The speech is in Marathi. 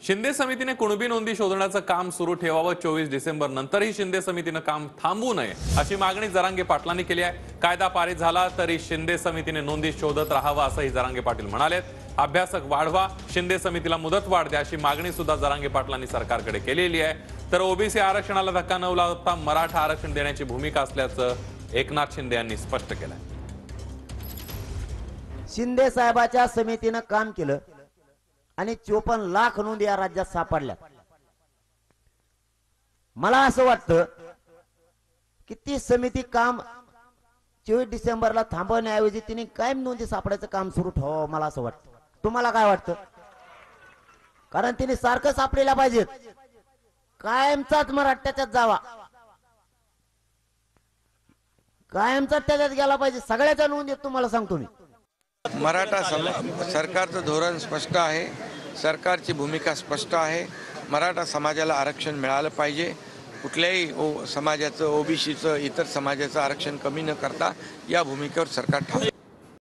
शिंदे समितीने कुणबी नोंदी शोधण्याचं काम सुरू ठेवावं। 24 डिसेंबर नंतरही शिंदे समितीनं काम थांबवू नये अशी मागणी जरांगे पाटलांनी केली आहे। कायदा पारित झाला तरी शिंदे समितीने नोंदी शोधत राहावं असंही जरांगे पाटील म्हणालेत। अभ्यासक वाढवा, शिंदे समितीला मुदत वाढ द्या अशी मागणी सुद्धा जरांगे पाटलांनी सरकारकडे केलेली आहे। तर ओबीसी आरक्षणाला धक्का न लावता मराठा आरक्षण देण्याची भूमिका असल्याचं एकनाथ शिंदे यांनी स्पष्ट केलंय। शिंदे साहेबाच्या समितीनं काम केलं आणि 54 लाख नोंदी या राज्यात सापडल्या। मला असं वाटतं की ती समिती काम 24 डिसेंबरला थांबवण्याऐवजी तिने कायम नोंदी सापडायचं काम सुरू ठेवावं, मला असं वाटतं। तुम्हाला काय वाटतं? कारण तिने सारखं सापडेला पाहिजेत, कायमचाच मराठ्याच्यात जावा, कायमचा त्याच्यात गेला पाहिजे, सगळ्याच्या नोंदी तुम्हाला सांगतो मी। मराठा सरकारचं धोरण स्पष्ट आहे, सरकारची भूमिका स्पष्ट आहे। मराठा समाजाला आरक्षण मिळालं पाहिजे। कुठल्याही समाजाचं, ओबीसीचं, इतर समाजाचं आरक्षण कमी न करता या भूमिकेवर सरकार ठाम आहे।